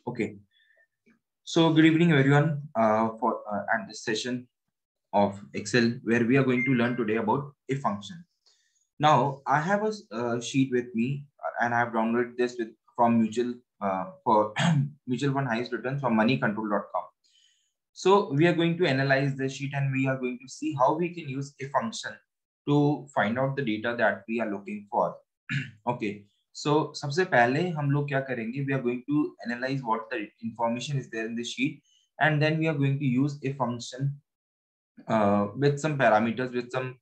Okay. So good evening, everyone, for at this session of Excel, where we are going to learn today about a function. Now, I have a sheet with me, and I have downloaded this from Mutual for Mutual Fund Highest Returns from moneycontrol.com. So we are going to analyze the sheet, and we are going to see how we can use a function to find out the data that we are looking for. Okay. So सबसे पहले हम लोग क्या करेंगे, we are going to analyze what the information is there in the sheet, and then we are going to use a function with some parameters, with some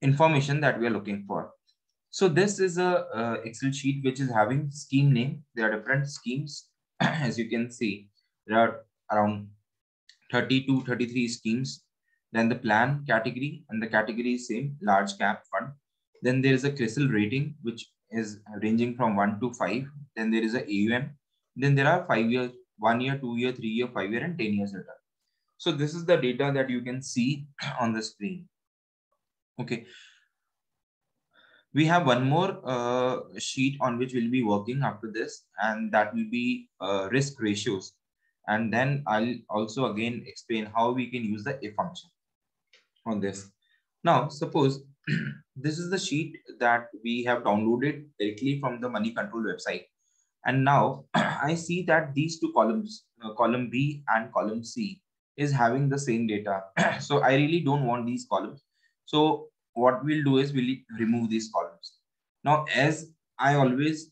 information that we are looking for. So this is a Excel sheet which is having scheme name. There are different schemes. As you can see, there are around 30 to 33 schemes. Then the plan category, and the category is same, large cap fund. Then there is a CRISIL rating, which is ranging from 1 to 5. Then there is a AUM. Then there are 5 years, 1 year, 2 year, 3 year, 5 year, and 10 years return. So this is the data that you can see on the screen. Okay. We have one more sheet on which we'll be working after this, and that will be risk ratios. And then I'll also again explain how we can use the if function on this. Now, suppose this is the sheet that we have downloaded directly from the Money Control website. And now I see that these two columns, column B and column C, is having the same data. So I really don't want these columns. So what we'll do is we'll remove these columns. Now, as I always,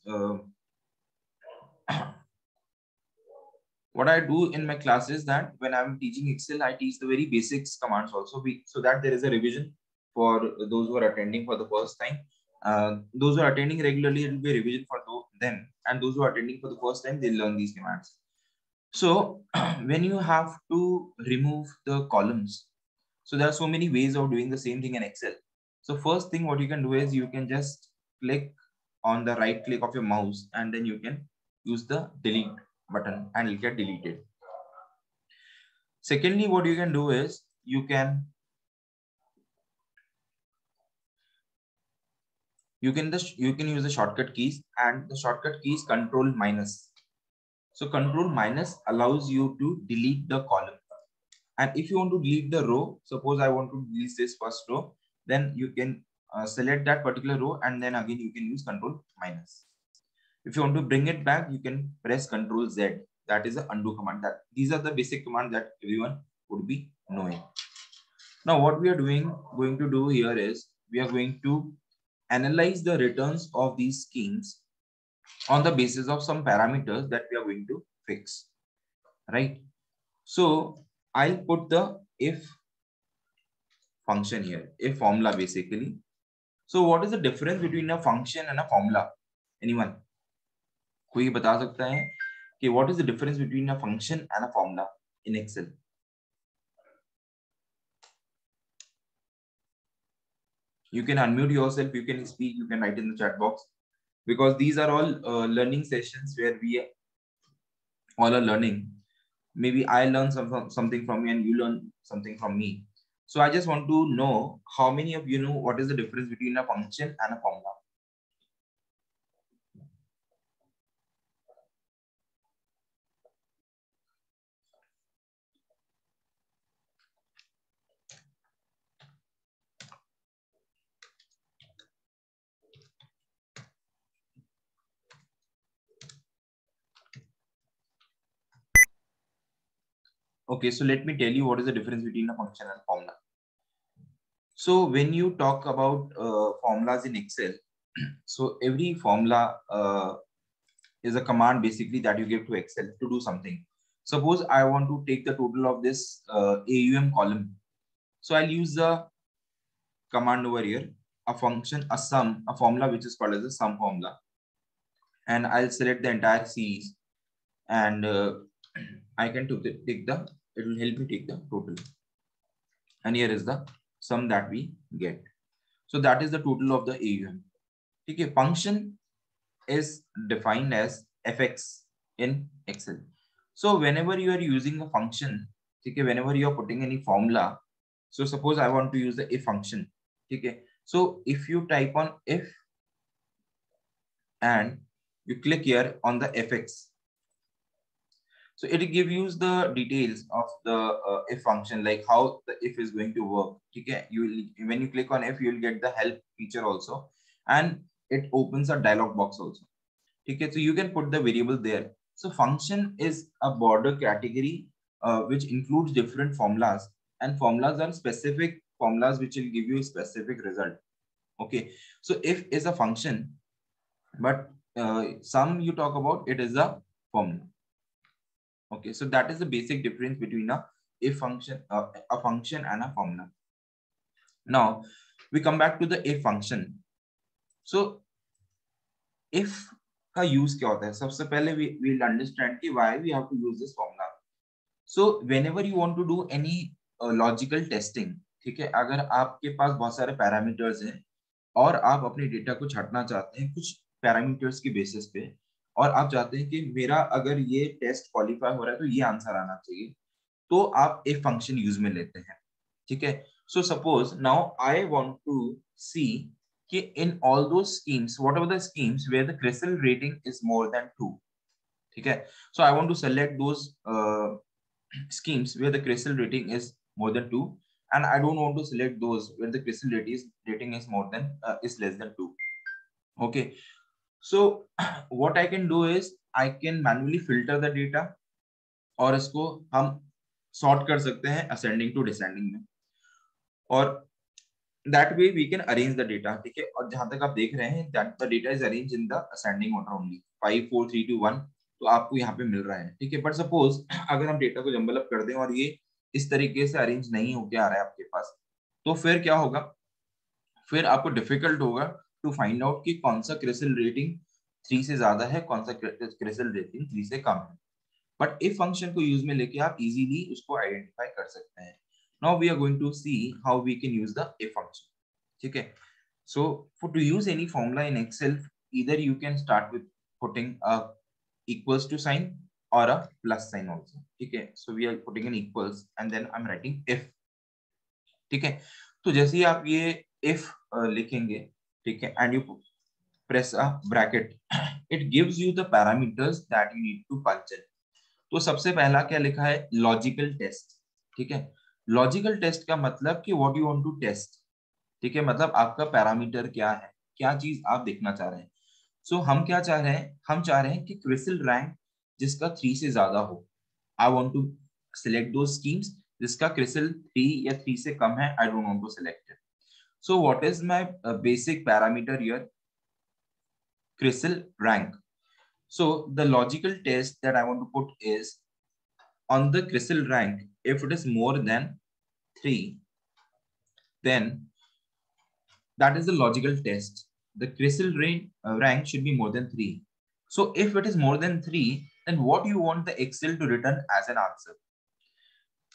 what I do in my class is that when I'm teaching Excel, I teach the very basics commands also, so that there is a revision for those who are attending for the first time. Those who are attending regularly, it will be a revision for them, and those who are attending for the first time, they'll learn these commands. So when you have to remove the columns, so there are so many ways of doing the same thing in Excel. So first thing what you can do is you can just click on the right click of your mouse, and then you can use the delete button and it'll get deleted. Secondly, what you can do is you can use the shortcut keys, and the shortcut key is control minus. So control minus allows you to delete the column. And if you want to delete the row, suppose I want to delete this first row, then you can select that particular row, and then again you can use control minus. If you want to bring it back, you can press control Z. That is the undo command. These are the basic commands that everyone would be knowing. Now what we are going to do here is we are going to analyze the returns of these schemes on the basis of some parameters that we are going to fix, right? So I'll put the if function here, if formula basically. So what is the difference between a function and a formula? Anyone? कोई बता सकता है कि what is the difference between a function and a formula in Excel? You can unmute yourself, you can speak, you can write in the chat box, because these are all learning sessions where we all are learning. Maybe I learn something from you and you learn something from me. So I just want to know how many of you know what is the difference between a function and a formula. Okay, so let me tell you what is the difference between a function and a formula. So when you talk about formulas in Excel, so every formula is a command basically that you give to Excel to do something. Suppose I want to take the total of this AUM column. So I'll use the command over here, a function, a sum, a formula which is called as a sum formula. And I'll select the entire series, and I can take the, it will help me take the total. And here is the sum that we get. So that is the total of the AUM. Okay, function is defined as fx in Excel. So whenever you are using a function, ठीक है, whenever you are putting any formula, so suppose I want to use the if function, ठीक है, so if you type on if and you click here on the fx, so it gives you the details of the if function, like how the if is going to work, ठीक है, you will, when you click on if, you will get the help feature also, and it opens a dialog box also, ठीक है, so you can put the variable there. So function is a border category which includes different formulas, and formulas are specific formulas which will give you a specific result. Okay, so if is a function, but some you talk about it is a formula. Okay, so that is the basic difference between a if function, a function and a formula. Now we come back to the if function. So if का use क्या होता है, सबसे पहले we will understand कि why we have to use this formula. So whenever you want to do any logical testing, ठीक है, अगर आपके पास बहुत सारे पैरामीटर्स हैं और आप अपने डेटा को छांटना चाहते हैं कुछ पैरामीटर्स की बेसिस पे, और आप चाहते हैं कि मेरा अगर ये टेस्ट क्वालिफाई हो रहा है तो ये आंसर आना चाहिए, तो आप एक फंक्शन यूज में लेते हैं, ठीक है. So suppose now I want to see कि in all those schemes, whatever the schemes where the CRISIL rating is more than 2, ठीक है, so I want to select those schemes where the CRISIL rating is more than 2, and I don't want to select those where the CRISIL rating is more than is less than 2. Okay, so what I can do is I can manually filter the data, और इसको हम sort कर सकते हैं ascending to descending में, और that way we can arrange the data, ठीक है. और जहां तक आप देख रहे हैं that the data is arranged in the ascending order only, 5 4 3 2 1, तो आपको यहाँ पे मिल रहा है, ठीक है. बट सपोज अगर हम डेटा को जंबल अप कर दें और ये इस तरीके से अरेंज नहीं होके आ रहा है आपके पास, तो फिर क्या होगा, फिर आपको डिफिकल्ट होगा टू फाइंड आउट कि कौन सा क्रिसिल रेटिंग 3 से ज्यादा है, कौन सा क्रिसिल रेटिंग 3 से कम है. बट इफ फंक्शन को यूज में लेके आप इजीली उसको आइडेंटिफाई कर सकते हैं. Now we are going to see how we can use the if function. ठीक है. So for to use any formula in Excel, either you can start with putting a equals to sign or a plus sign also. ठीक है. So we are putting an equals and then I'm writing if. ठीक है. तो जैसे ही आप ये if लिखेंगे, ठीक है, and you press a bracket, it gives you the parameters that you need to punch in. तो सबसे पहला क्या लिखा है, लॉजिकल टेस्ट. ठीक है. लॉजिकल टेस्ट का मतलब कि what you want to test, ठीक है, मतलब आपका पैरामीटर क्या है, क्या चीज आप देखना चाह रहे हैं. सो हम क्या चाह रहे हैं, हम चाह रहे हैं कि क्रिसिल रैंक जिसका 3 से ज्यादा हो. आई वांट टू सिलेक्ट दो स्कीम्स जिसका क्रिसिल 3 या 3 से कम है. I don't want to select it. So what is my basic parameter here, CRISIL rank. So the logical test that I want to put is on the CRISIL rank. If it is more than 3, then that is the logical test. The CRISIL rank should be more than 3. So if it is more than 3, then what you want the Excel to return as an answer?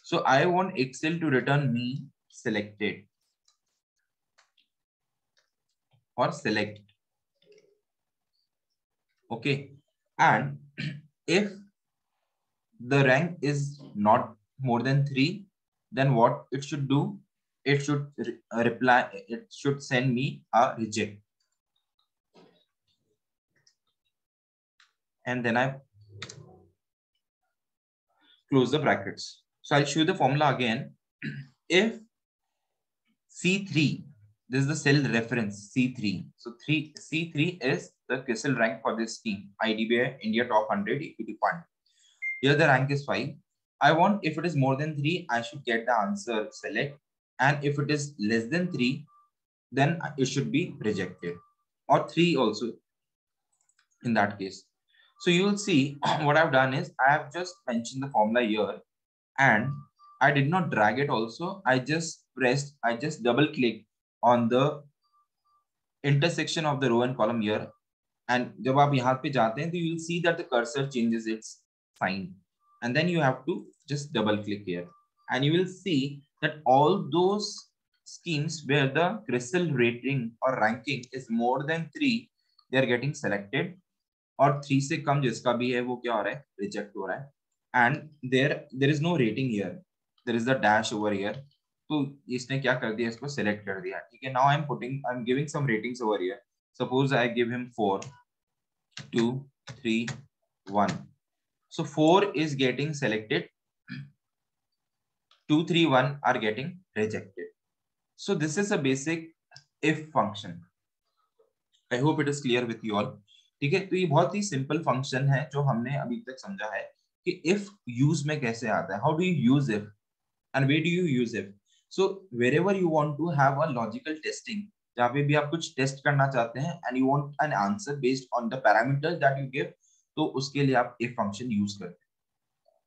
So I want Excel to return me selected or select. Okay. And if the rank is not more than 3, then what it should do, it should reply, it should send me a reject, and then I close the brackets. So I'll show you the formula again. If C3, this is the cell reference C3, so C3 is the CRISIL rank for this scheme, IDBI India Top 100 Equity Fund. Here the rank is 5. I want, if it is more than 3, I should get the answer select, and if it is less than 3, then it should be rejected, or 3 also in that case. So you will see what I've done is I have just mentioned the formula here, and I did not drag it also. I just double clicked on the intersection of the row and column here, and जब आप यहाँ पे जाते हैं तो you will see that the cursor changes its sign, and then you have to just double click here, and you will see that all those schemes where the CRISIL rating or ranking is more than 3, they are getting selected, और 3 से कम जिसका भी है वो क्या हो रहा है, रिजेक्ट हो रहा है. And there is no rating here. there is a dash over here. तो इसने क्या कर दिया, इसको select कर दिया, ठीक है. Now I'm giving some ratings over here. Suppose I give him 4, 2, 3, 1. So 4 is getting selected, 2, 3, 1 are getting rejected. So this is a basic if function. I hope it is clear with you all. ठीक है, तो ये बहुत ही simple function है जो हमने अभी तक समझा है कि if यूज में कैसे आता है. How do you use if and where do you use if? So wherever you want to have a logical testing, जहाँ पे भी आप कुछ टेस्ट करना चाहते हैं and you want an answer based on the parameters that you give, तो उसके लिए आप if function यूज करते हैं.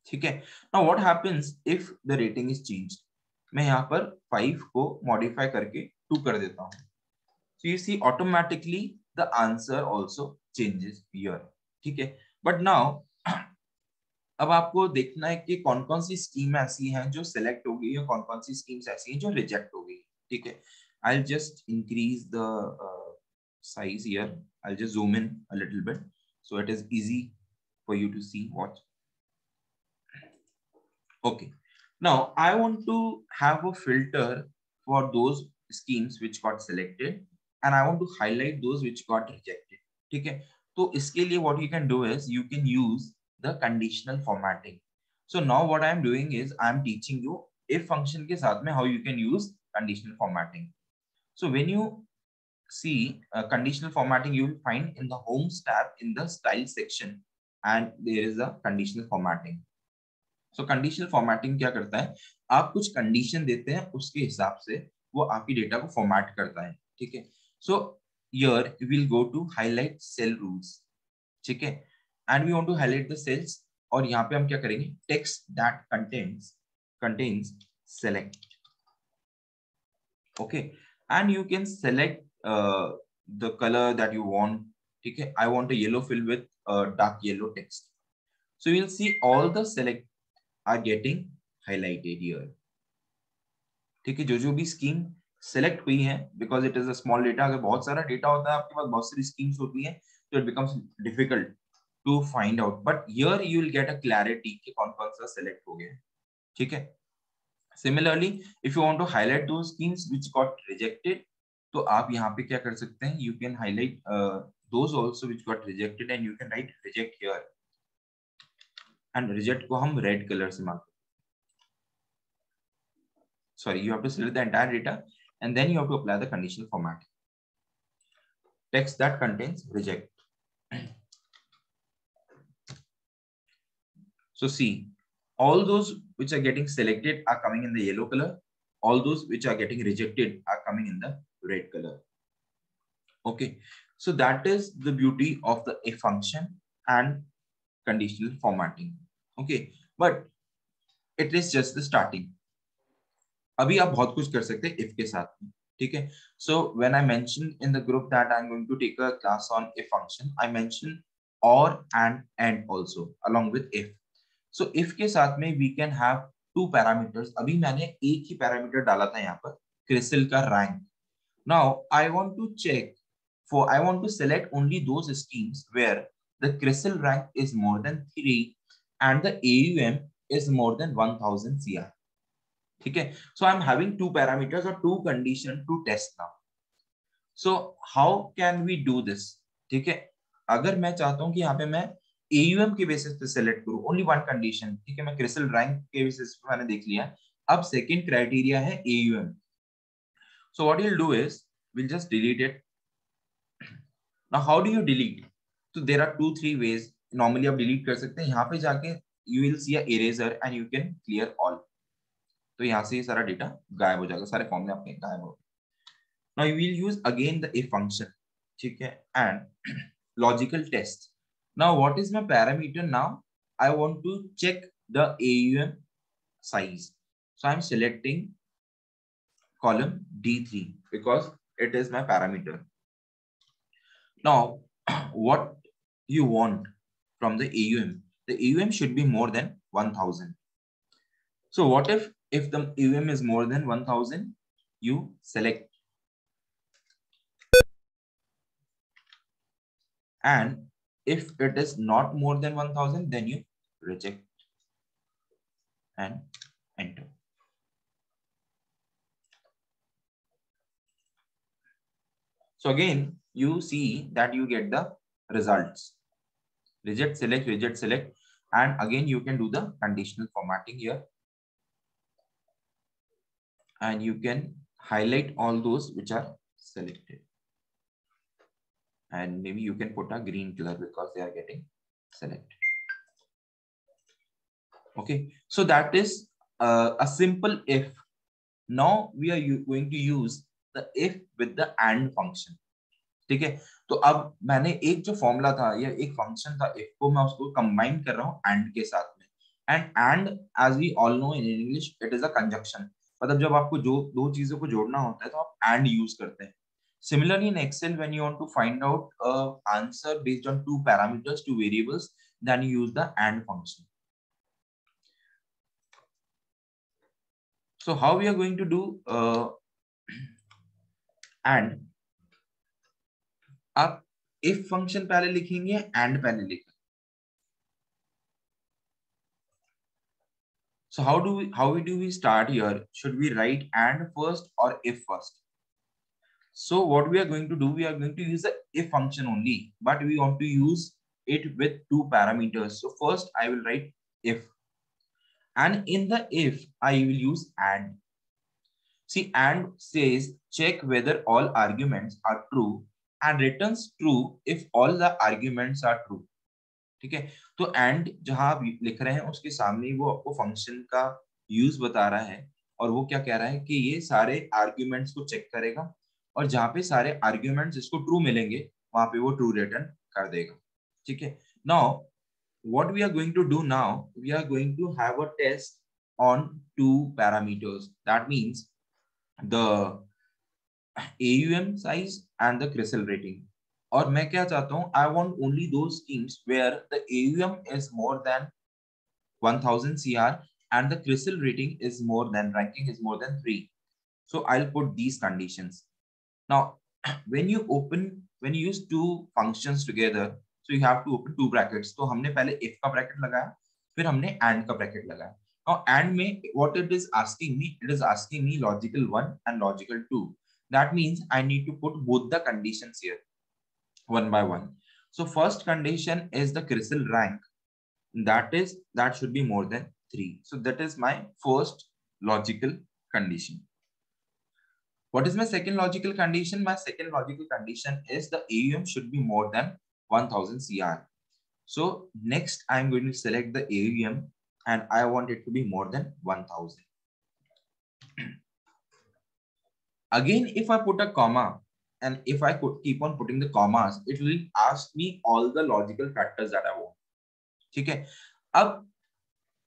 ठीक है. Now what happens if the rating is changed? मैं यहाँ पर 5 को मॉडिफाई करके 2 कर देता हूँ. So you see automatically the answer also changes here. ठीक है. But now अब आपको देखना है कि कौन कौन सी स्कीम ऐसी हैं जो सिलेक्ट हो गई और कौन कौन सी स्कीम्स ऐसी हैं जो रिजेक्ट हो गई. ठीक है. I'll just increase the size here. I'll just zoom in a little bit so it is easy for you to see what. Okay. Now I want to have a filter for those schemes which got selected and I want to highlight those which got rejected. ठीक है. तो इसके लिए what you can do is you can use the conditional formatting. So now what I am doing is I am teaching you if function के साथ में how you can use conditional formatting. So when you see conditional formatting, you will find in the homes tab in the style section and there is a conditional formatting. So conditional formatting क्या करता है, आप कुछ condition देते हैं उसके हिसाब से वो आपकी डेटा को फॉर्मेट करता है. ठीक है. So here we will go to highlight cell rules. ठीक है. And we want to highlight the cells और यहाँ पे हम क्या करेंगे, text that contains select. Okay. And you can select the color that you want. ठीक है. I want a yellow fill with dark yellow text. So you'll see all the select are getting highlighted here. ठीक है. जो भी scheme select हुई है, because it is a small data, अगर बहुत सारा डेटा होता है आपके पास, बहुत सारी स्कीम्स होती हैं, तो it becomes difficult to find out. But here you will get a clarity कि कौन कौन सा सेलेक्ट हो गया. ठीक है. Similarly if you want to highlight दो स्कीम्स व्हिच गॉट रिजेक्टेड, तो आप यहाँ पे क्या कर सकते हैं, you can highlight those also which got rejected and you can write reject here. And reject को हम रेड कलर से mark, sorry, you have to select the entire data and then you have to apply the conditional format. Text that contains reject. So see, all those which are getting selected are coming in the yellow color. All those which are getting rejected are coming in the red color. Okay. So that is the beauty of the if function and conditional formatting. Okay. But it is just the starting. अभी आप बहुत कुछ कर सकते हैं if के साथ में. ठीक है. So when I mentioned in the group that I'm going to take a class on if function, I mentioned or and also along with if. So if के साथ में we can have two parameters. अभी मैंने एक ही parameter डाला था यहाँ पर, क्रिसिल का rank. Now I want to check I want to select only those schemes where the CRISIL rank is more than 3 and the AUM is more than 1000 CR. ठीक है. So I'm having two parameters or two condition to test now. So how can we do this? ठीक है. अगर मैं चाहता हूं कि यहाँ पे मैं AUM के बेसिस पे सेलेक्ट करूं, ओनली वन कंडीशन. ठीक है. मैं क्रिसिल रैंक के बेसिस पे मैंने देख लिया. अब सेकंड क्राइटेरिया है AUM. So what you'll do is we'll just delete it. Now how do you delete? So there are 2-3 ways. Normally आप delete कर सकते हैं. यहाँ पे जाके you will see a eraser and you can clear all. तो यहाँ से ये सारा डेटा गायब हो जाएगा, सारे फॉर्मूले आपके गायब हो. Now you will use again the if function. ठीक है. And logical test. Now what is my parameter now? I want to check the AUM size. So I'm selecting column D3 because it is my parameter. Now what you want from the AUM? The AUM should be more than 1000. So what if the AUM is more than 1000, you select. And if it is not more than 1000, then you reject and enter. So again you see that you get the results, reject, select, and again you can do the conditional formatting here, and you can highlight all those which are selected, and maybe you can put a green color because they are getting selected. Okay, so that is a simple if. Now we are going to use the if with the and function. ठीक है, तो अब मैंने एक जो formula था या एक फंक्शन था if को मैं उसको कंबाइन कर रहा हूँ and के साथ में, and as we all know in English it is a conjunction. मतलब जब आपको जो दो चीजों को जोड़ना होता है तो आप and यूज करते हैं. Similarly in Excel when you want to find out a answer based on two parameters, two variables, then you use the and function. So how we are going to do and, आप if function पहले लिखेंगे and पहले लिखेंगे. So how do we start here? Should we write and first or if first? So what we are going to do, we are going to use the if function only, but we want to use it with two parameters. So first I will write if, and in the if I will use and. See, and says check whether all arguments are true and returns true if all the arguments are true. ठीक है, तो and जहां आप लिख रहे हैं उसके सामने वो आपको फंक्शन का यूज बता रहा है, और वो क्या कह रहा है कि ये सारे आर्ग्यूमेंट्स को चेक करेगा, और जहां पे सारे आर्ग्यूमेंट्स इसको ट्रू मिलेंगे वहां पे वो ट्रू रिटर्न कर देगा. ठीक है, now what we are going to do now, we are going to have a test on two parameters. That means the AUM size and the CRISIL rating. और मैं क्या चाहता हूं, I want only those schemes where the AUM is more than 1000 CR and the CRISIL rating is more than, ranking is more than 3. So I'll put these conditions. Now, when you use two functions together, so you have to open two brackets. तो हमने पहले if का bracket लगाया, फिर हमने and का bracket लगाया. Now and में what it is asking me, it is asking me logical 1 and logical 2. That means I need to put both the conditions here one by one. So first condition is the CRISIL rank. That should be more than 3. So that is my first logical condition. What is my second logical condition? My second logical condition is the AUM should be more than 1000 CR. So next I'm going to select the AUM and I want it to be more than 1000. Again, if I put a comma and if I could keep on putting the commas, it will ask me all the logical factors that I want. ठीक है, अब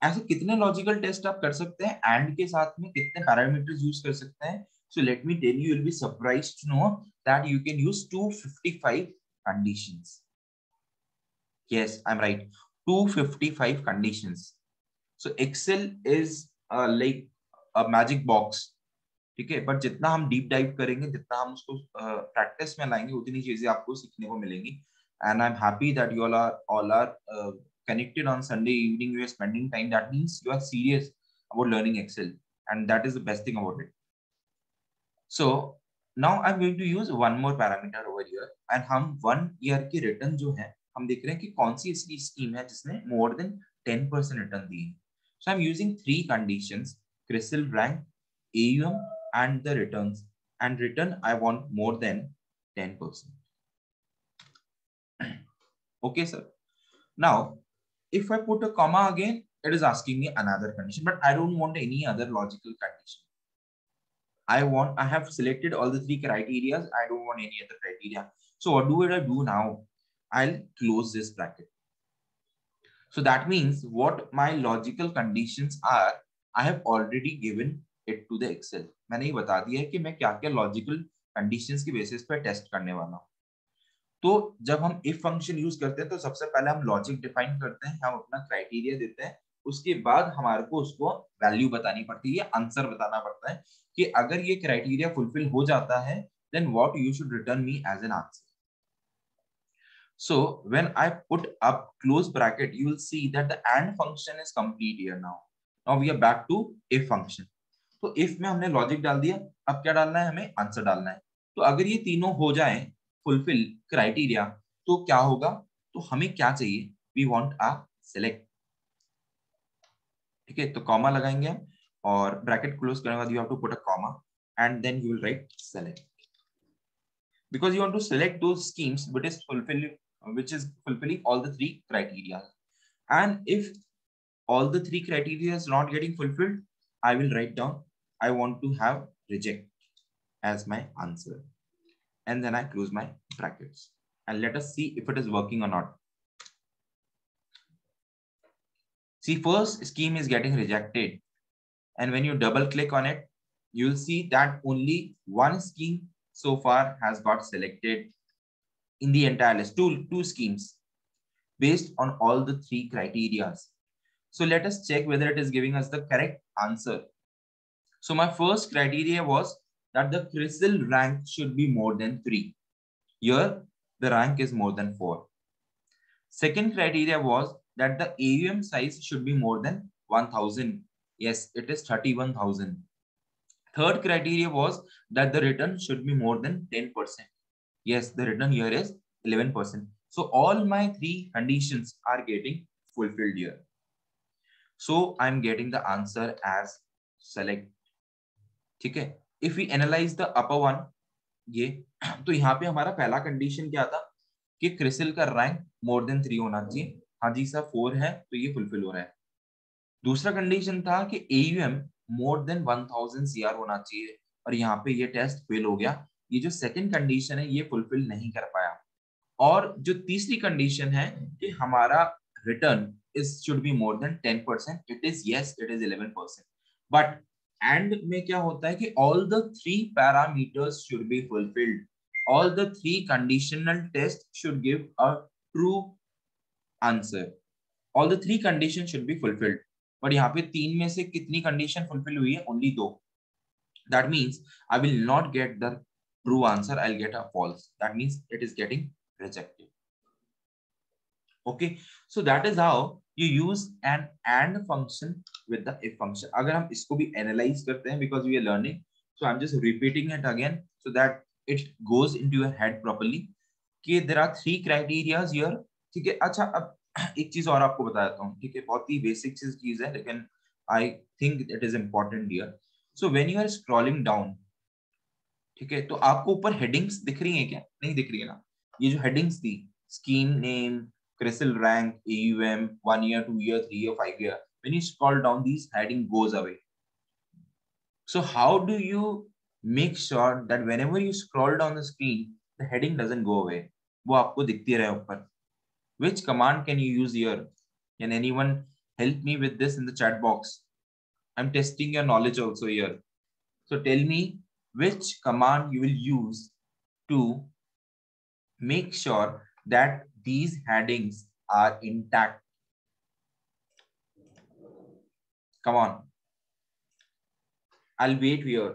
ऐसे कितने logical test आप कर सकते हैं and के साथ में, कितने पैरामीटर्स यूज कर सकते हैं? So let me tell you, you'll be surprised to know that you can use 255 conditions. Yes, I'm right. 255 conditions. So Excel is like a magic box. ठीक है, बट जितना हम डीप डाइव करेंगे, जितना हम उसको प्रैक्टिस में लाएंगे, उतनी चीजें आपको सीखने को मिलेंगी. And I'm happy that you all are connected on Sunday evening. You are spending time. That means you are serious about learning Excel, and that is the best thing about it. So now I'm going to use one more parameter over here, and हम 1 year की return जो है हम देख रहे हैं कि कौन सी इसकी स्कीम है जिसने more than 10% रिटर्न दी है. So I'm using 3 conditions: CRISIL rank, AUM, and the returns. And return I want more than 10%. Okay, sir. Now, if I put a comma again, it is asking me another condition, but I don't want any other logical condition. I have selected all the 3 criteria. I don't want any other criteria. So what do I do now? I'll close this bracket. So that means what my logical conditions are, I have already given it to the Excel. मैंने ये बता दिया है कि मैं क्या-क्या logical conditions की basis पे टेस्ट करने वाला हूँ. तो जब हम if फंक्शन यूज करते हैं तो सबसे पहले हम लॉजिक डिफाइन करते हैं, हम अपना क्राइटेरिया देते हैं, उसके बाद हमारे को उसको वैल्यू बतानी पड़ती है, आंसर बताना पड़ता है कि अगर ये क्राइटेरिया फुलफिल हो जाता है then what you should return me as an answer. So when I put up close bracket, you will see that the and function is complete here now. Now we are back to if function. तो if में हमने logic डाल दिया, अब क्या डालना है, हमें आंसर डालना है. तो अगर ये तीनों हो जाए फुलफिल क्राइटेरिया, तो क्या होगा, तो हमें क्या चाहिए, वी वांट अ सेलेक्ट। ठीक है, तो कॉमा लगाएंगे हम और ब्रैकेट क्लोज करने के बाद you have to put a comma and then you will write select, because you want to select those schemes which is fulfilling all the three criteria. And if all the three criteria is not getting fulfilled, I will write down I want to have reject as my answer, and then I close my brackets, and let us see if it is working or not. See, first scheme is getting rejected, and when you double click on it, you will see that only one scheme so far has got selected in the entire list, two schemes based on all the three criteria. So let us check whether it is giving us the correct answer. So my first criteria was that the CRISIL rank should be more than 3. Here, the rank is more than 4. Second criteria was that the AUM size should be more than 1000. Yes, it is 31,000. Third criteria was that the return should be more than 10%. Yes, the return here is 11%. So all my three conditions are getting fulfilled here. So I'm getting the answer as select. ठीक है, if we analyze the upper one, ये तो यहाँ पे हमारा पहला condition क्या था कि क्रिसिल का रैंक मोर देन 3 होना चाहिए। हाँ जी सर, 4 है तो ये फुलफिल हो रहा है। दूसरा कंडीशन था कि AUM मोर देन 1000 CR होना चाहिए, और यहाँ पे ये टेस्ट फेल हो गया। ये जो सेकंड कंडीशन है ये फुलफिल नहीं कर पाया। और जो तीसरी कंडीशन है कि हमारा return is should be more than 10%, it is yes, it is 11%, but end में क्या होता है कि all the three parameters should be fulfilled, all the three conditional test should give a true answer, all the three condition should be fulfilled. But यहाँ पे तीन में से कितनी कंडीशन फुलफिल हुई है, only 2। That means I will not get the true answer, I will get a false, that means it is getting rejected. Okay, so that is how you use an and function with the if function. अगर हम इसको भी analyze करते हैं, because we are learning, so I'm just repeating it again so that it goes into your head properly कि there are 3 criteria here. ठीक है, अच्छा अब एक चीज और आपको बता देता हूँ। ठीक है, बहुत ही बेसिक चीज है लेकिन I think it is important here. So when you are scrolling down, ठीक है, तो आपको ऊपर हेडिंग्स दिख रही हैं क्या? नहीं दिख रही है ना। ये जो हेडिंग्स थी, scheme name, CRISIL rank, AUM, 1 year, 2 year, 3 year, 5 year, when you scroll down, these heading goes away. So how do you make sure that whenever you scroll down the screen, the heading doesn't go away, वो आपको दिखती रहे ऊपर? Which command can you use here? Can anyone help me with this in the chat box? I'm testing your knowledge also here. So tell me which command you will use to make sure that these headings are intact. Come on. I'll wait here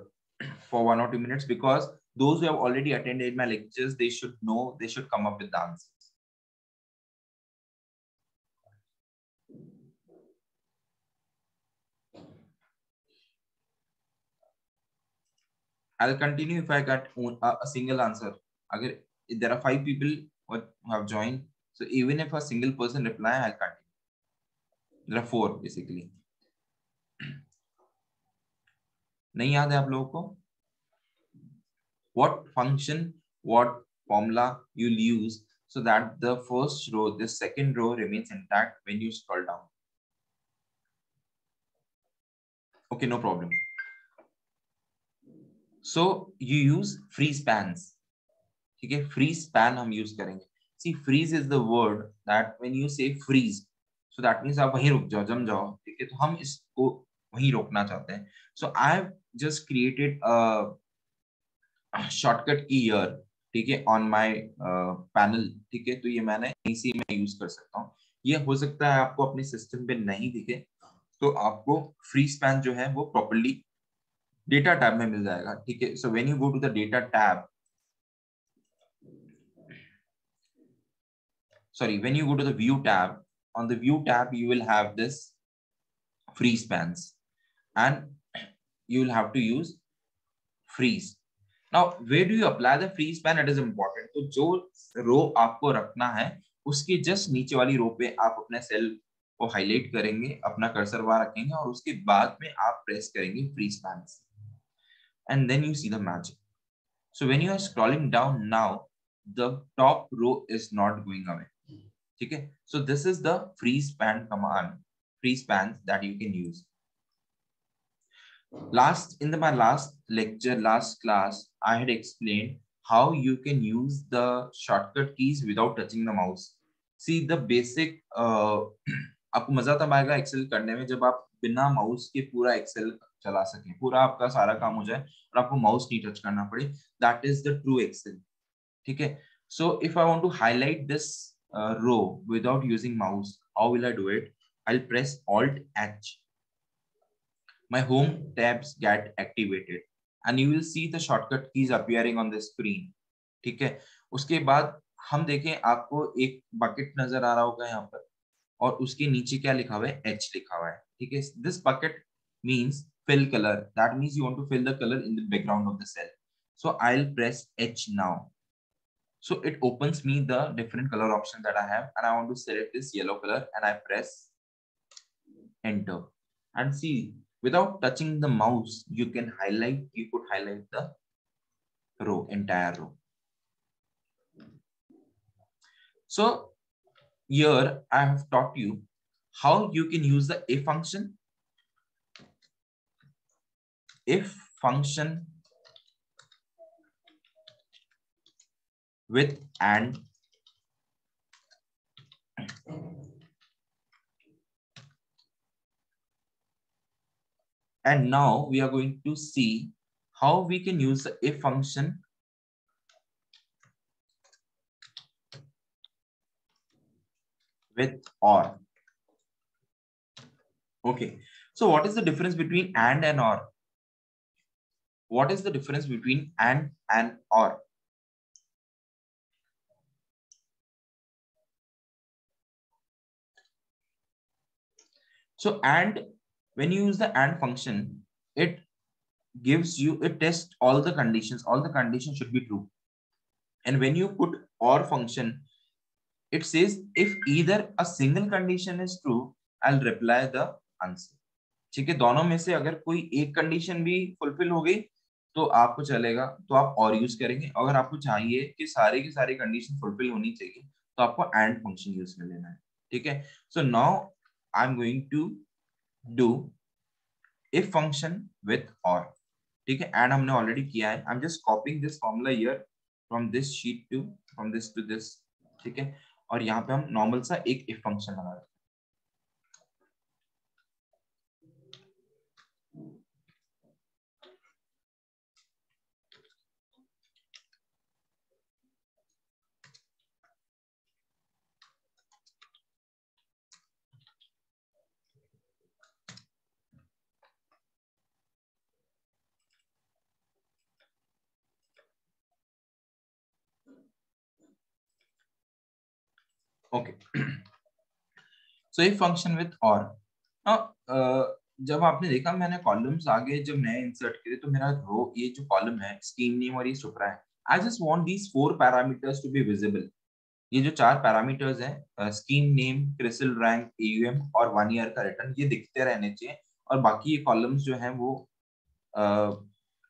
for 1 or 2 minutes, because those who have already attended my lectures, they should know, they should come up with the answers. I'll continue if I got a single answer. Agar if there are 5 people who have joined, so even if a single person reply, I'll continue. There are 4 basically. नहीं याद है आप लोगों को? What function, what formula you'll use so that the first row, the second row remains intact when you scroll down? Okay, no problem. So you use freeze spans. Okay, freeze span हम use करेंगे. See, freeze is the word that when you say freeze, so that means आप वहीं रुक जाओ, जम जाओ. ठीक है, तो हम इसको वहीं रोकना चाहते हैं. So I have just created a shortcut की ईयर, ठीक है, ऑन माय पैनल. ठीक है, तो ये मैंने इसी में यूज कर सकता हूँ. ये हो सकता है आपको अपने सिस्टम पे नहीं दिखे, तो आपको फ्री स्पैन जो है वो प्रॉपर्ली डेटा टैब में मिल जाएगा. ठीक है, so when you go to the data tab, sorry, when you go to the view tab, on the view tab you will have this free spans and you will have to use freeze. Now where do you apply the freeze pane, it is important. तो जो रो आपको रखना है उसके just नीचे वाली रो पे आप अपने सेल को हाईलाइट करेंगे, अपना कर्सर वहां रखेंगे और उसके बाद में आप प्रेस करेंगे freeze pane and then you see the magic. So when you are scrolling down now, the top row is not going away. ठीक है? So this is the free span command, free spans that you can use. My last lecture, last class, I had explained how you can use the shortcut keys without touching the mouse. See the basic. आपको मजा तब आएगा Excel करने में जब आप बिना mouse के पूरा एक्सेल चला सकें, पूरा आपका सारा काम हो जाए और आपको माउस नहीं टच करना पड़े. That is the true Excel. ठीक है? So if I want to highlight this row without using mouse, how will I do it? I'll press Alt H. My home tabs get activated and you will see the shortcut keys appearing on the screen. ठीक है? उसके बाद हम देखें, आपको एक bucket नजर आ रहा होगा यहाँ पर और उसके नीचे क्या लिखा हुआ है? H लिखा हुआ है. ठीक है? This bucket means fill color. That means you want to fill the color in the background of the cell. So I'll press H now. So it opens me the different color option that I have and I want to select this yellow color and I press enter. And see, without touching the mouse, you could highlight the row, entire row. So here I have taught you how you can use the if function. If function with and. And now we are going to see how we can use the if function with or. Okay, so what is the difference between and or? What is the difference between and or? So and, when you use the and function, it tests all the conditions. All the conditions should be true. And when you put or function, it says if either a single condition is true, I'll reply the answer. ठीक है? दोनों में से अगर कोई एक condition भी fulfil हो गई तो आपको चलेगा, तो आप और यूज करेंगे. अगर आपको चाहिए कि सारे की सारी कंडीशन फुलफिल होनी चाहिए तो आपको एंड फंक्शन यूज कर लेना है. ठीक है? So now I am going to do if function with or. ठीक है? एंड हमने ऑलरेडी किया है. I am just copying this formula here from this sheet to from this to this. ठीक है? और यहाँ पे हम नॉर्मल सा एक इफ फंक्शन लगा रहे हैं. Okay, so if function with और. जब आपने देखा मैंने कॉलम्स आगे जब नए इंसर्ट किए तो मेरा रो, ये जो कॉलम है स्कीम नेम और ये सुपरा है, I just want these 4 parameters to be visible. ये जो 4 पैरामीटर्स हैं, scheme name, CRISIL rank, AUM और 1 ईयर का रिटर्न, ये दिखते रहने चाहिए. और बाकी ये कॉलम्स जो हैं वो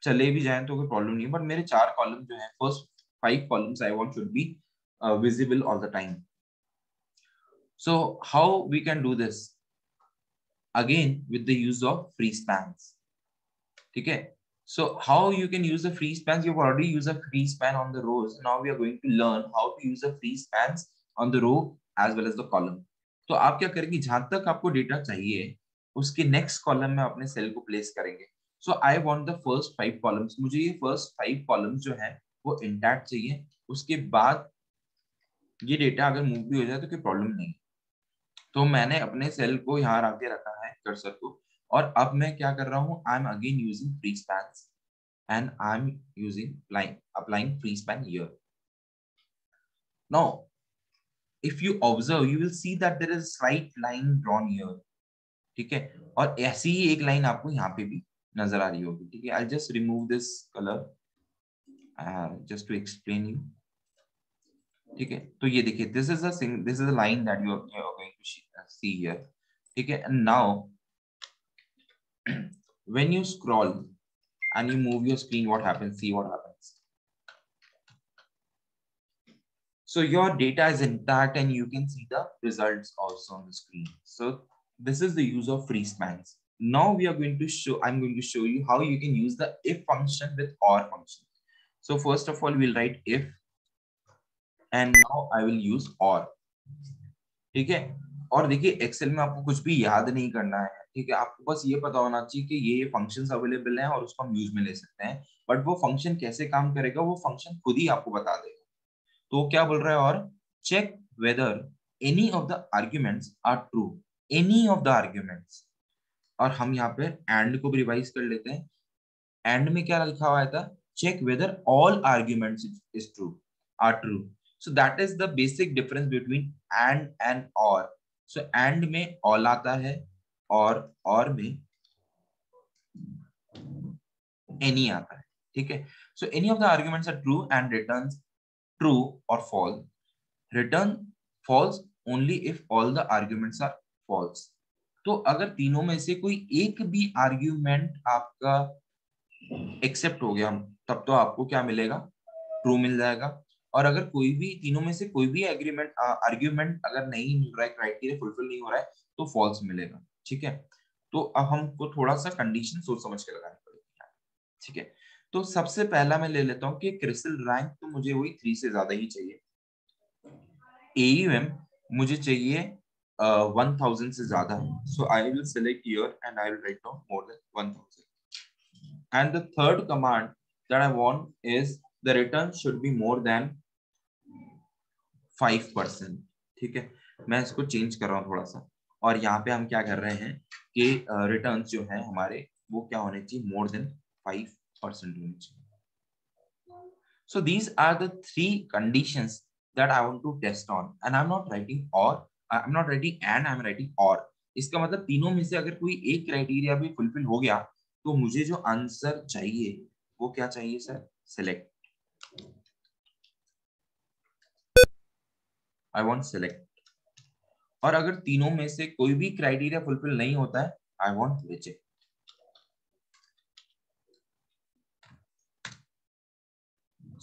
चले भी जाएं तो कोई प्रॉब्लम नहीं है. बट मेरे 4 कॉलम जो हैं, first 5 columns I want should be visible all the time. So how we can do this? Again with the use of free spans. ठीक है? So how you can use the free spans? You've already used a free span on the rows. Now we are going to learn how to use the free spans on the row as well as the column. तो आप क्या करेंगे, जहां तक आपको data चाहिए उसके next column में अपने सेल को प्लेस करेंगे. So I want the first 5 columns. मुझे ये first 5 columns जो है वो इंटैक्ट चाहिए. उसके बाद ये डेटा अगर मूव भी हो जाए तो कोई प्रॉब्लम नहीं. तो मैंने अपने सेल को यहाँ आके रखा है कर्सर को, और अब मैं क्या कर रहा हूँ, I am again using freeze panes and I am using applying freeze pane here. Now if you observe you will see that there is slight line drawn here. ठीक है? और ऐसी ही एक लाइन आपको यहाँ पे भी नजर आ रही होगी. ठीक है? I just remove this colour just to explain you, ठीक है। तो ये देखिए, this is a line that you are going to see here, ठीक है। And now when you scroll and you move your screen, what happens? See what happens. So your data is intact and you can see the results also on the screen. So this is the use of free spans. Now we are going to show, I'm going to show you how you can use the if function with or function. So first of all, we'll write if, and now I will use or, ठीक है। और देखिए, Excel में आपको कुछ भी याद नहीं करना है, ठीक है। आपको बस ये पता होना चाहिए कि ये फंक्शंस अवेलेबल हैं और उसको हम यूज में ले सकते हैं, बट वो फंक्शन कैसे काम करेगा वो फंक्शन खुद ही आपको बता देगा। तो क्या बोल रहा है? और check whether any of the arguments are true, any of the arguments. और हम यहाँ पे एंड को भी रिवाइज कर लेते हैं। एंड में क्या लिखा हुआ था? Check whether all arguments is true, are true. So that is the basic difference between and or. So and में all आता है और में any आता है, ठीक है। So any of the arguments are true and returns true or false. Return false only if all the arguments are false. तो अगर तीनों में से कोई एक भी आर्ग्यूमेंट आपका एक्सेप्ट हो गया तब तो आपको क्या मिलेगा? ट्रू मिल जाएगा। और अगर कोई भी तीनों में से कोई भी आर्ग्यूमेंट अगर नहीं मिल रहा है, क्राइटेरिया फुलफिल नहीं हो रहा है, तो फॉल्स मिलेगा, ठीक है। तो अब हमको थोड़ा सा कंडीशन सोच समझ के लगानी पड़ेगी, ठीक है। तो सबसे पहला मैं ले लेता हूँ कि क्रिसिल रैंक तो मुझे वही 3 से ज्यादा ही चाहिए, AUM मुझे चाहिए 1000 से ज्यादा है। So I will select here and I will write down more than 1000। And the third command that I want is the return should be more than 5%, ठीक है। मैं इसको चेंज कर रहा हूँ थोड़ा सा, और यहाँ पे हम क्या कर रहे हैं कि रिटर्न्स जो है हमारे वो क्या होने चाहिए? मोर देन 5% होने चाहिए। So these are the 3 conditions that I want to test on, and I'm not writing or, I'm not writing and, I'm writing or. इसका मतलब तीनों में से अगर कोई एक क्राइटेरिया भी फुलफिल हो गया तो मुझे जो आंसर चाहिए वो क्या चाहिए sir? Select. I want select. और अगर तीनों में से कोई भी क्राइटेरिया फुलफिल नहीं होता है, I want reject.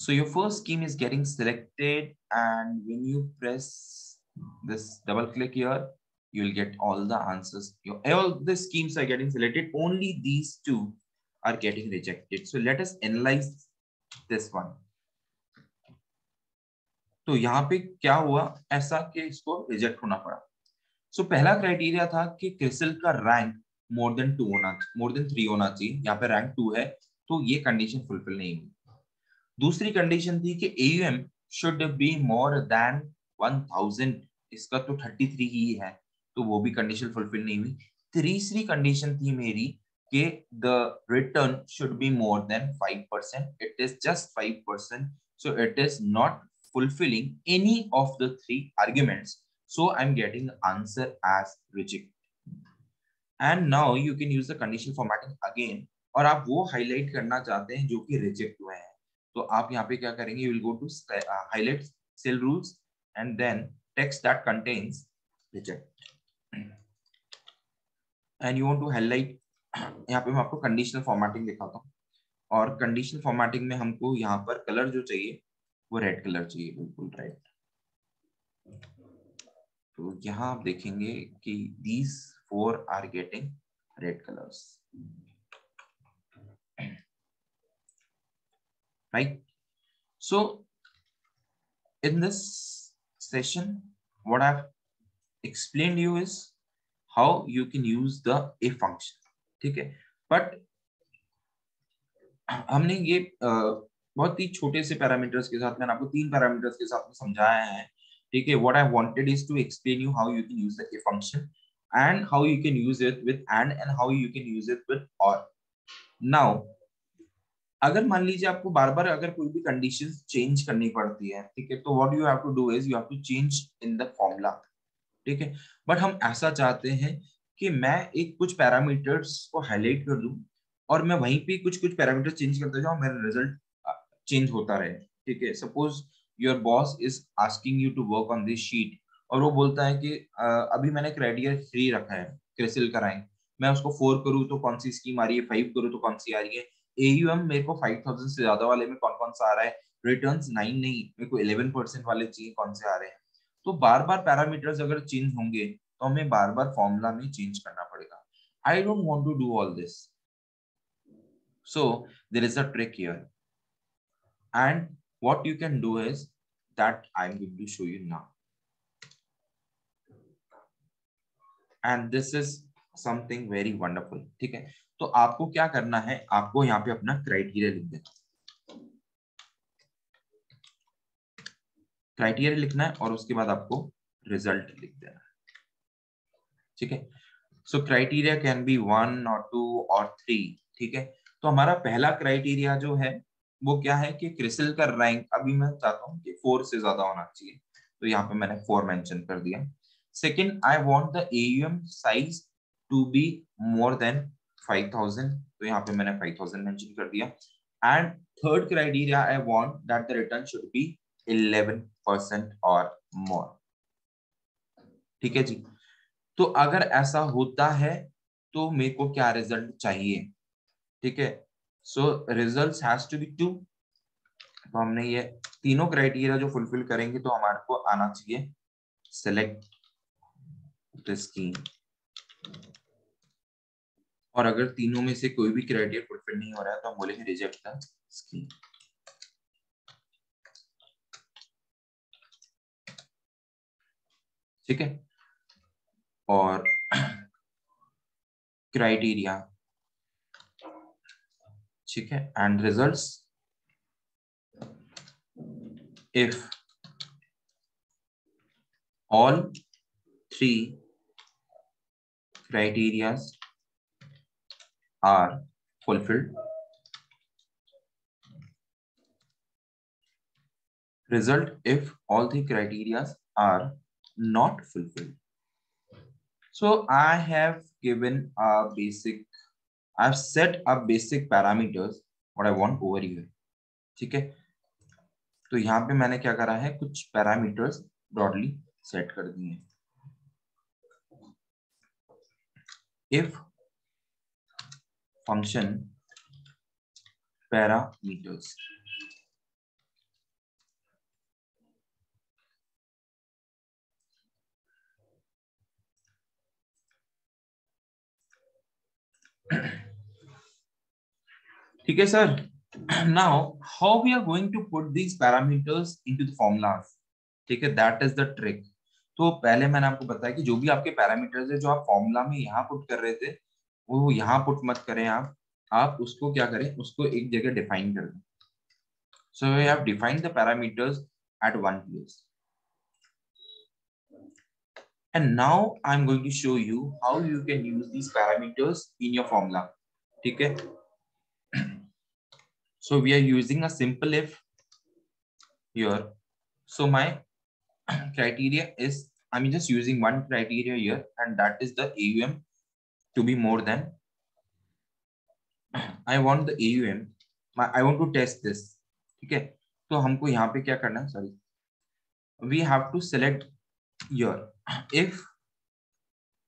So your first scheme is getting selected, and when you press this double click here, you'll get all the answers. All the schemes are getting selected, only these 2 are getting rejected. So let us analyze this one. तो यहाँ पे क्या हुआ ऐसा कि इसको reject होना पड़ा? सो पहला क्राइटेरिया था कि क्रिसिल का रैंक मोर देन 3 होना चाहिए। यहाँ पे रैंक 2 है, तो ये कंडीशन फुलफिल नहीं हुई। दूसरी कंडीशन थी कि AUM should be more than 1000, इसका तो 33 ही है, तो वो भी कंडीशन फुलफिल नहीं हुई। तीसरी कंडीशन थी मेरी कि the return should be more than 5%, it is just 5%, so it is not fulfilling any of the 3 arguments, so I'm getting the answer as reject. And now you can use the conditional formatting again, और आप वो highlight करना चाहते हैं जो कि reject हुए हैं, तो आप यहाँ पे क्या करेंगे? You will go to highlight cell rules and then text that contains reject, and you want to highlight। यहाँ पे मैं आपको कंडीशनल फॉर्मेटिंग दिखाता हूँ, और कंडीशनल फॉर्मेटिंग में हमको यहाँ पर कलर जो चाहिए वो रेड कलर चाहिए, बिल्कुल रेड। तो यहाँ आप देखेंगे कि these 4 are getting red colors, right? So in this session, what I've explained you is how you can use the if function, ठीक है। बट हमने ये बहुत ही छोटे से पैरामीटर्स के साथ, मैंने आपको 3 पैरामीटर्स के साथ में समझाया है, ठीक है। What I wanted is to explain you how you can use the if function and how you can use it with and how you can use it with or. Now अगर मान लीजिए आपको बार बार अगर कोई भी कंडीशन चेंज करनी पड़ती है, ठीक है, तो what you have to do is you have to change in the formula, ठीक है। बट हम ऐसा चाहते हैं कि मैं एक कुछ पैरामीटर्स को हाईलाइट कर दूं और मैं वहीं पे कुछ पैरामीटर्स चेंज करते जाऊं, मेरा रिजल्ट चेंज होता रहे, ठीक है। Suppose your boss is asking you to work on this sheet, और वो बोलता है कि अभी मैंने क्राइटेरिया 3 रखा है क्रिसिल का रैंक, मैं उसको 4 करूँ तो कौन सी स्कीम आ रही है, 5 करूँ तो कौन सी आ रही है, एयूएम मेरे को 5000 से ज्यादा वाले में कौन कौन सा आ रहा है, रिटर्न्स 9 नहीं मेरे को 11% वाले चाहिए कौन से आ रहे हैं। तो बार बार पैरामीटर्स अगर चेंज होंगे तो हमें बार बार फॉर्मूला में चेंज करना पड़ेगा। I don't want to do all this, so there is a trick here, and what you can do is that I'm going to show you now, and this is something very wonderful, ठीक है। तो आपको क्या करना है, आपको यहाँ पे अपना क्राइटेरिया लिख देना, क्राइटेरिया लिखना है और उसके बाद आपको रिजल्ट लिख देना है, ठीक है। सो क्राइटेरिया कैन बी 1 और 2 और 3, ठीक है। तो हमारा पहला क्राइटेरिया जो है वो क्या है कि क्रिसिल का रैंक अभी मैं चाहता हूँ कि 4 से ज्यादा होना चाहिए, तो यहाँ पे मैंने 4 मेंशन कर दिया। Second, I want the AUM size to be more than 5000, तो यहाँ पे मैंने 5000 मेंशन कर दिया। And third criteria, I want that the return should be 11% or मोर, ठीक है जी। तो अगर ऐसा होता है तो मेरे को क्या रिजल्ट चाहिए, ठीक है। सो रिजल्ट्स हैज टू बी 2, तो हमने ये तीनों क्राइटेरिया जो फुलफिल करेंगे तो हमारे को आना चाहिए सेलेक्ट द स्कीम, और अगर तीनों में से कोई भी क्राइटेरिया फुलफिल नहीं हो रहा है तो हम बोलेंगे रिजेक्ट द स्कीम, ठीक है। और क्राइटेरिया, ठीक है, and results if all 3 criteria are fulfilled, result if all the criteria are not fulfilled. So I have given a basic, I've set up basic parameters what I want over here, ठीक है। तो यहाँ पे मैंने क्या करा है, कुछ पैरामीटर्स ब्रॉडली सेट कर दिए हैं। इफ फंक्शन पैरामीटर्स, ठीक है sir. now how we are going to put these parameters into the formulas, ठीक है, that is the trick। तो पहले मैंने आपको बताया कि जो भी आपके पैरामीटर्स है जो आप फॉर्मूला में यहाँ पुट कर रहे थे वो यहाँ पुट मत करें, आप उसको क्या करें, उसको एक जगह डिफाइन कर दें। So we have defined the parameters at one place, and now I'm going to show you how you can use these parameters in your formula, ठीक है। So we are using a simple if here, so my criteria is, I'm just using one criteria here, and that is the AUM to be more than, I want the AUM, I want to test this, ठीक है। तो हमको यहाँ पे क्या करना है, sorry, we have to select here if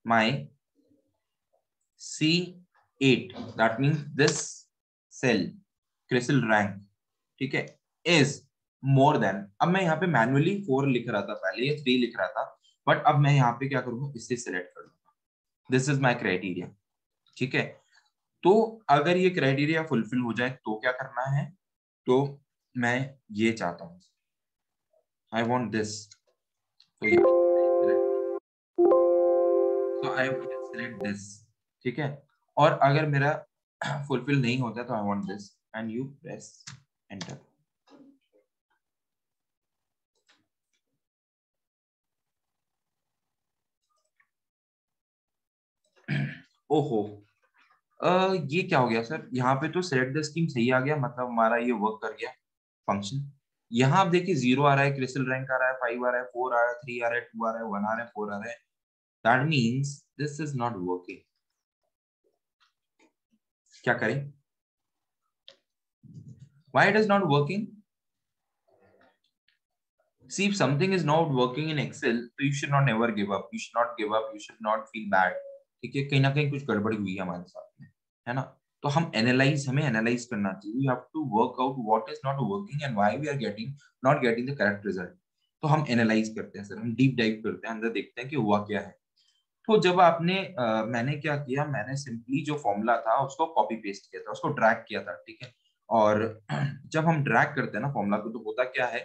my C8, that means this cell CRISIL rank, ठीक है, is more than, अब मैं यहाँ पे मैन्युअली 4 लिख रहा था पहले, ये 3 लिख रहा था, बट अब मैं यहाँ पे क्या करूंगा, इससे सिलेक्ट कर लूंगा, दिस इज माय क्राइटेरिया, ठीक है। तो अगर ये क्राइटेरिया फुलफिल हो जाए तो क्या करना है, तो मैं ये चाहता हूँ, आई वांट दिस, तो ये तो आई वांट सिलेक्ट दिस, ठीक है। और अगर मेरा फुलफिल नहीं होता तो I want this, and you press enter. ओहो, ये क्या हो गया सर, यहाँ पे तो सिलेक्ट द स्कीम सही आ गया, मतलब हमारा ये वर्क कर गया फंक्शन। यहाँ आप देखिए 0 आ रहा है, क्रिसिल रैंक आ रहा है, 5 आ रहा है, 4 आ रहा है, 3 आ रहा है, 2 आ रहा है, 1 आ रहा है, 4 आ रहा है, that means this is not working. क्या करें, Why it is not working? See, if something is not working in Excel, तो you should not never give up. You should not give up. You should not feel bad. ठीक है, कहीं ना कहीं कुछ गड़बड़ी हुई है हमारे साथ में, है ना? तो हमें एनालाइज करना चाहिए. We have to work out what is not working and why we are not getting the correct result. तो हम एनालाइज करते हैं सर, हम डीप डाइव करते हैं, अंदर देखते हैं कि हुआ क्या है. तो जब मैंने क्या किया, मैंने सिंपली जो फॉर्मूला था उसको कॉपी पेस्ट किया था, उसको ड्रैग किया था. ठीक है, और जब हम ड्रैग करते हैं ना फॉर्मूला को, तो होता क्या है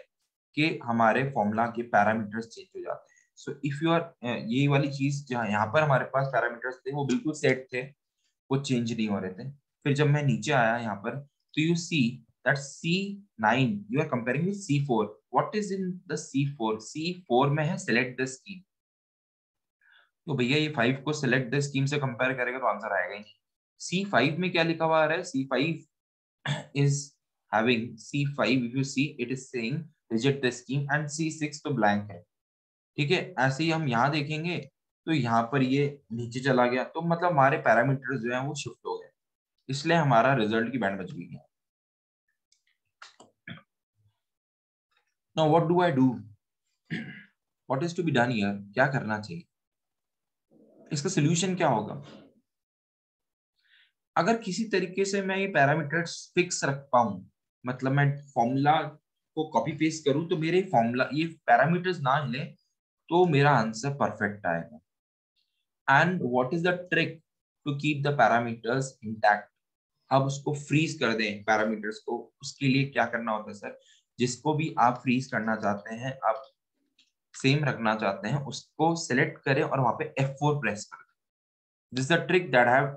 कि हमारे फॉर्मूला के पैरामीटर्स चेंज हो जाते हैं. सो इफ यू आर, ये वाली चीज जहाँ यहाँ पर हमारे पास पैरामीटर्स थे वो बिल्कुल सेट थे, वो चेंज नहीं हो रहे थे. फिर जब मैं नीचे आया यहाँ पर, तो you see that C9 you are comparing with C4. What is in the C4 में है सेलेक्ट द स्कीम. तो भैया ये 5 को सेलेक्ट द स्कीम से कंपेयर करेगा तो आंसर आएगा ही नहीं. C5 में क्या लिखा हुआ आ रहा है? C5 is having C5, if you see it is saying reject the scheme, and C6 तो blank है. ठीक है, ऐसे ही हम यहाँ देखेंगे तो यहाँ पर ये नीचे चला गया, तो मतलब हमारे पैरामीटर्स जो है वो शिफ्ट हो गए, इसलिए हमारा रिजल्ट की बैंड बच गई है. Now what do I do? What is to be done here? क्या करना चाहिए? इसका सोल्यूशन क्या होगा? अगर किसी तरीके से मैं ये पैरामीटर्स फिक्स रख पाऊं, मतलब मैं फॉर्मूला को कॉपी पेस्ट करूं तो मेरे फॉर्मूला ये पैरामीटर्स ना हिले, तो मेरा आंसर परफेक्ट आएगा. And what is the trick to keep the parameters intact? अब उसको फ्रीज कर दें पैरामीटर्स को, उसके लिए क्या करना होता है सर? जिसको भी आप फ्रीज करना चाहते हैं, आप सेम रखना चाहते हैं, उसको सिलेक्ट करें और वहां पे F4 प्रेस करें. This is the trick that I have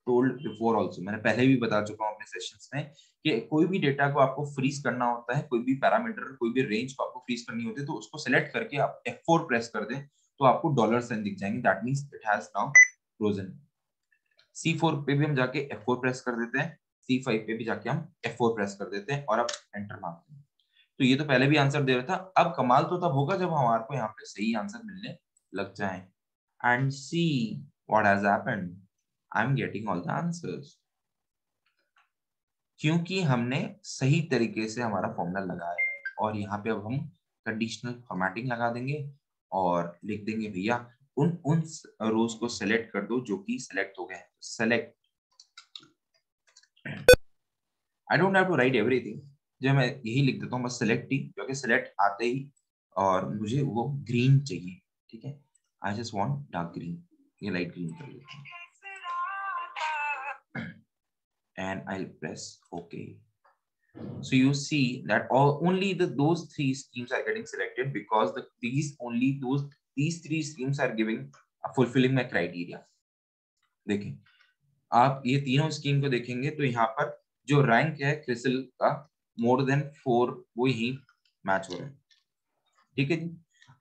told before also. मैंने पहले भी बता चुका हूं अपने सेशंस में कि कोई भी डेटा को आपको फ्रीज करना होता है, कोई भी पैरामीटर, कोई भी रेंज को आपको फ्रीज करनी होती है, तो उसको सिलेक्ट करके आप F4 प्रेस कर दें तो आपको डॉलर साइन दिख जाएंगे. That means it has now frozen. C4 पे भी हम जाके F4 प्रेस कर देते हैं, C5 पे भी जाके हम F4 प्रेस कर देते हैं और अब एंटर मारते हैं. तो ये तो पहले भी आंसर दे रहा था. अब कमाल तो तब होगा जब हमारे को यहाँ पे सही आंसर मिलने लग जाए. And see what has happened, I am getting all the answers, क्योंकि हमने सही तरीके से हमारा फॉर्मूला लगाया है. और यहाँ पे अब हम कंडीशनल फॉर्मेटिंग लगा देंगे और लिख देंगे भैया उन उन रोज को सेलेक्ट कर दो जो कि सेलेक्ट हो गए हैं. Select, I don't have to write everything, जो मैं यही लिख देता हूँ बस सेलेक्ट ही, क्योंकि सेलेक्ट आते ही और मुझे वो ग्रीन चाहिए. ठीक है, I just want dark green, ये लाइट ग्रीन कर लेता हूँ and I'll press OK. So you see that only those three schemes are getting selected because these three schemes are fulfilling my criteria. देखिए, आप ये तीनों स्कीम को देखेंगे तो यहाँ पर जो रैंक है क्रिसिल का मोर देन 4 वो ही मैच हो रहा है. ठीक है जी.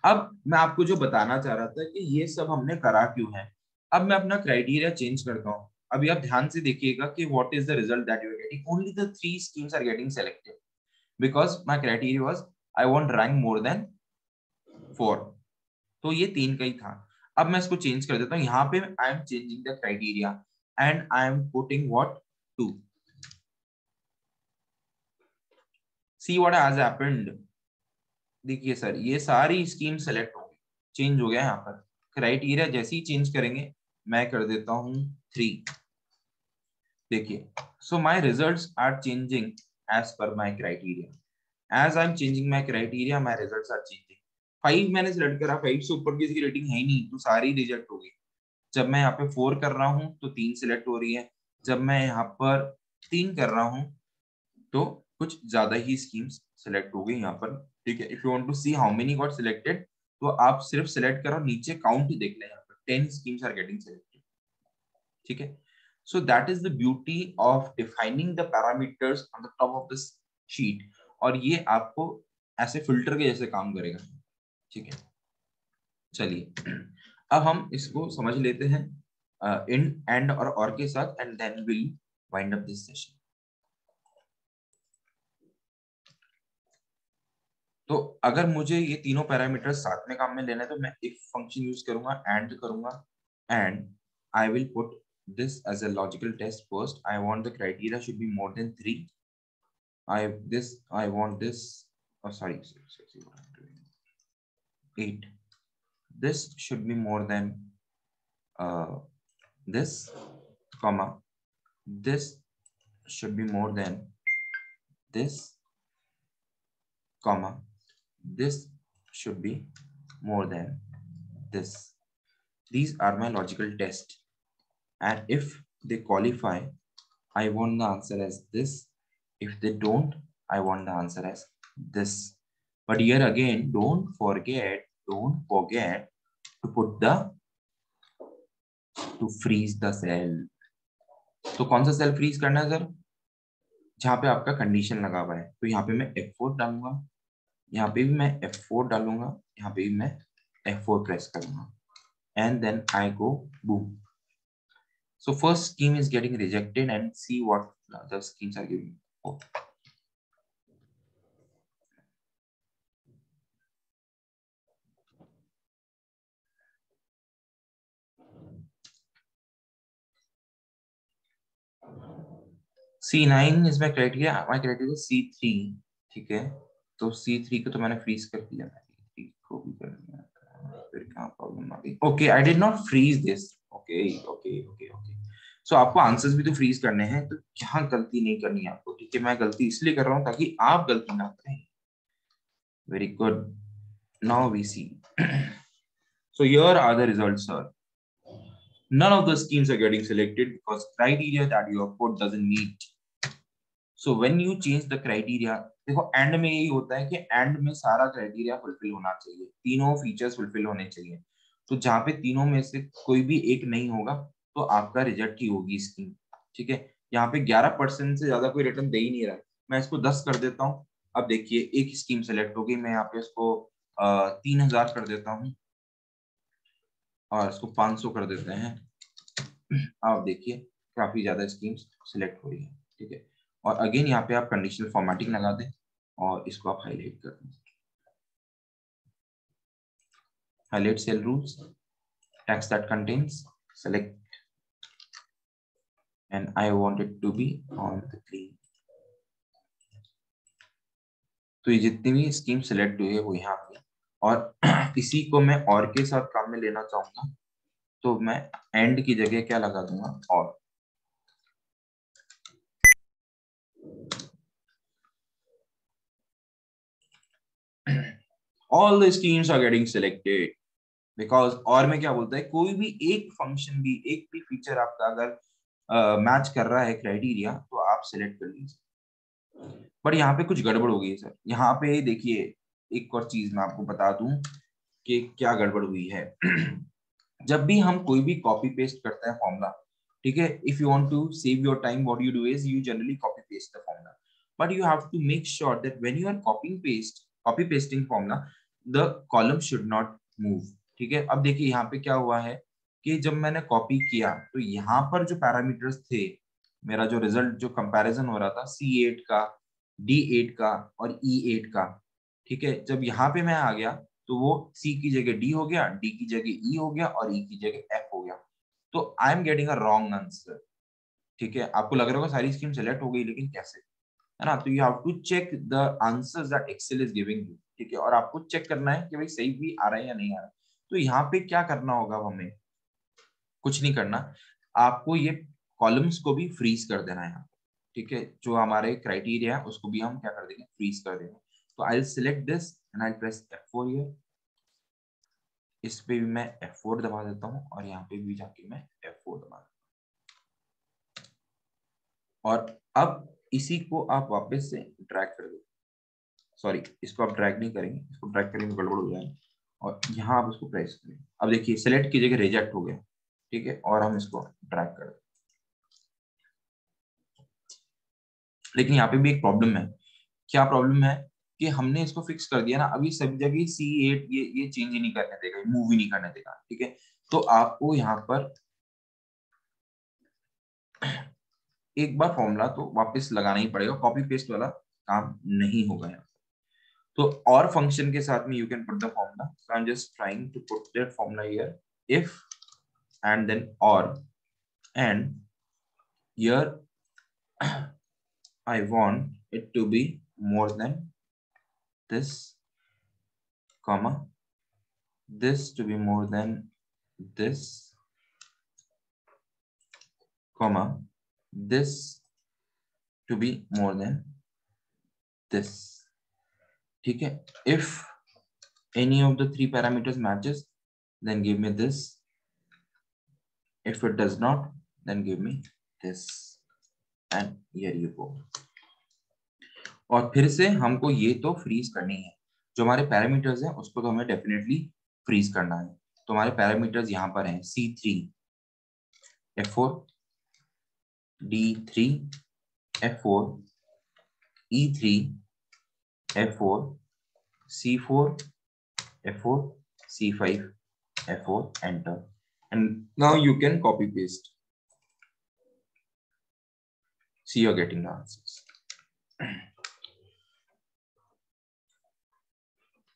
अब मैं आपको जो बताना चाह रहा था कि ये सब हमने करा क्यों है. अब मैं अपना क्राइटेरिया चेंज करता हूँ. अभी आप ध्यान से देखिएगा कि what is the result that you are getting. Only the 3 schemes are getting selected because my criteria was I want rank more than 4. तो ये 3 का ही था. अब मैं इसको चेंज कर देता हूँ. यहाँ पे आई am changing the criteria and I am putting what 2. See what has happened. देखिए सर, ये सारी स्कीम सेलेक्ट हो गई, चेंज हो गया. यहाँ पर क्राइटेरिया जैसे ही चेंज करेंगे, मैं कर देता हूँ 3. देखिए, so my results are changing as per my criteria. As I am changing my criteria, my results are changing. 5 मैंने सिलेक्ट करा, 5 से ऊपर किसी की रेटिंग है ही नहीं, तो सारी रिजेक्ट हो गई. जब मैं यहाँ पे 4 कर रहा हूँ तो 3 सिलेक्ट हो रही है. जब मैं यहाँ पर 3 कर रहा हूँ तो कुछ ज्यादा ही स्कीम्स सिलेक्ट हो गई यहाँ पर. ठीक है, if you want to see how many got selected, तो आप सिर्फ सिलेक्ट करो, नीचे काउंट ही देख लें. यहाँ पर 10 स्कीम्स आर गेटिंग सिलेक्टेड. ठीक है, so that is the beauty of defining the parameters on the top of this sheet. और ये आपको ऐसे फिल्टर के जैसे काम करेगा. ठीक है, चलिए अब हम इसको समझ लेते हैं इन एंड और के साथ, and then will wind up this session. तो अगर मुझे ये तीनों पैरामीटर्स साथ में काम में लेना है तो मैं इफ फंक्शन यूज करूंगा, एंड करूंगा, and I will put this as a logical test first. I want the criteria should be more than 3. I want this. Oh, sorry. 8. This should be more than this, comma. This should be more than this, comma. This should be more than this. These are my logical tests. And if they qualify, I want the answer as this. If they don't, I want the answer as this. But here again, don't forget to put to freeze the cell. तो कौन सा cell freeze करना है sir? जहां पे आपका condition लगा हुआ है. तो यहाँ पे मैं F4 डालूंगा, यहाँ पे भी मैं F4 डालूंगा, यहाँ पे भी मैं F4 प्रेस करूंगा, and then I go boom. So first scheme is getting rejected, and see what the other schemes are giving. Oh. C9 is my criteria. My criteria is C3. ठीक है, तो C3 को तो मैंने freeze कर दिया, C3 को भी कर दिया. फिर क्या प्रॉब्लम आ गई? Okay, I did not freeze this. Okay okay okay okay. So आपको आंसर्स भी तो फ्रीज करने हैं, तो यहाँ गलती नहीं करनी है आपको. ठीक है, मैं गलती इसलिए कर रहा हूँ ताकि आप गलती ना करें. Very good. Now we see. So here are the results, sir. None of the schemes are getting selected because criteria that you have put doesn't meet. So when you change the criteria, देखो and में यही होता है कि and में सारा criteria fulfil होना चाहिए, तीनों फीचर्स फुलफिल होने चाहिए. तो जहां पे तीनों में से कोई भी एक नहीं होगा तो आपका रिजेक्ट ही होगी स्कीम. ठीक है, यहाँ पे 11% से ज्यादा कोई रिटर्न दे ही नहीं रहा है. मैं इसको 10 कर देता हूँ. अब देखिए एक स्कीम सेलेक्ट होगी, मैं यहाँ पे इसको 3000 कर देता हूँ और इसको 500 कर देते हैं. आप देखिए काफी ज्यादा स्कीम्स सिलेक्ट हो रही है. ठीक है, और अगेन यहाँ पे आप कंडीशनल फॉर्मेटिंग लगा दें और इसको आप हाईलाइट कर दें. Highlight cell rules, text that contains, select, and I want it to be on the green. तो ये जितनी भी स्कीम सिलेक्ट हुई है वो यहाँ पे, और इसी को मैं और के साथ काम में लेना चाहूंगा, तो मैं एंड की जगह क्या लगा दूंगा, और. All the schemes are getting selected because और में क्या बोलता है, कोई भी एक फंक्शन भी, एक भी फीचर आपका अगर मैच कर रहा है क्राइटेरिया तो आप सिलेक्ट कर लीजिए. बट यहाँ पे कुछ गड़बड़ हो गई सर. यहाँ पे देखिए एक और चीज मैं आपको बता दूं कि क्या गड़बड़ हुई है. जब भी हम कोई भी कॉपी पेस्ट करते हैं फॉर्मूला, ठीक है, if you want to save your time what you do is you generally copy paste the formula, but you have to make sure that when you are copy pasting formula the column should not move. ठीक है, अब देखिए यहाँ पे क्या हुआ है कि जब मैंने कॉपी किया तो यहाँ पर जो पैरामीटर्स थे, मेरा जो रिजल्ट जो कंपैरिजन हो रहा था C8 का, D8 का और E8 का, ठीक है, जब यहाँ पे मैं आ गया तो वो C की जगह D हो गया, D की जगह E हो गया और E की जगह F हो गया. तो I am getting a wrong answer. ठीक है, आपको लग रहा होगा सारी स्कीम सेलेक्ट हो गई, लेकिन कैसे, है ना? तो you have to check the answers that Excel is giving you. ठीक है, और आपको चेक करना है कि भाई सही भी आ रहा है या नहीं आ रहा है. तो यहाँ पे क्या करना होगा, हमें कुछ नहीं करना, आपको ये कॉलम्स को भी फ्रीज कर देना है. ठीक है, जो हमारे क्राइटेरिया है उसको भी हम क्या कर देंगे, फ्रीज कर देंगे. तो I will select this and I press F4 here. इस पे भी मैं F4 दबा देता हूँ और यहाँ पे भी जाके मैं F4 दबा देता हूँ. और अब इसी को आप वापस से ड्रैग कर दो. सॉरी, इसको आप ड्रैग नहीं करेंगे, इसको ड्रैग करेंगे तो गड़बड़ हो जाएगा. और यहाँ आप इसको प्रेस करें. अब देखिए सिलेक्ट की जगह रिजेक्ट हो गया. ठीक है, और हम इसको ड्रैग कर दें. लेकिन यहाँ पे भी एक प्रॉब्लम है. क्या प्रॉब्लम है कि हमने इसको फिक्स कर दिया ना, अभी सभी जगह C8 ये चेंज ही नहीं करने देगा, मूव ही नहीं करने देगा. ठीक है, तो आपको यहाँ पर एक बार फॉर्मूला तो वापस लगाना ही पड़ेगा, कॉपी पेस्ट वाला काम नहीं होगा यहाँ. तो और फंक्शन के साथ में you can put the formula. So I am just trying to put that formula here, if and then or, and here I want it to be more than this, comma, this to be more than this, comma, this to be more than this. ठीक है? If any of the three parameters matches, then give me this. If it does not, then give me this. And here you go. और फिर से हमको ये तो freeze करनी है, जो हमारे पैरामीटर्स हैं उसको तो हमें डेफिनेटली फ्रीज करना है। तो हमारे पैरामीटर्स यहाँ पर हैं C3, F4, D3, F4, E3, F4, C4, F4, C5, F4, enter. And now you can copy paste. See, you're getting the answers.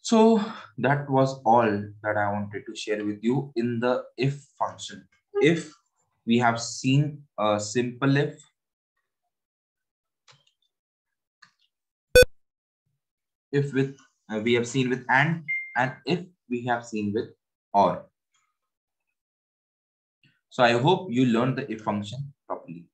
So that was all that I wanted to share with you in the if function. If we have seen a simple if, with we have seen with and if we have seen with or. So I hope you learned the if function properly.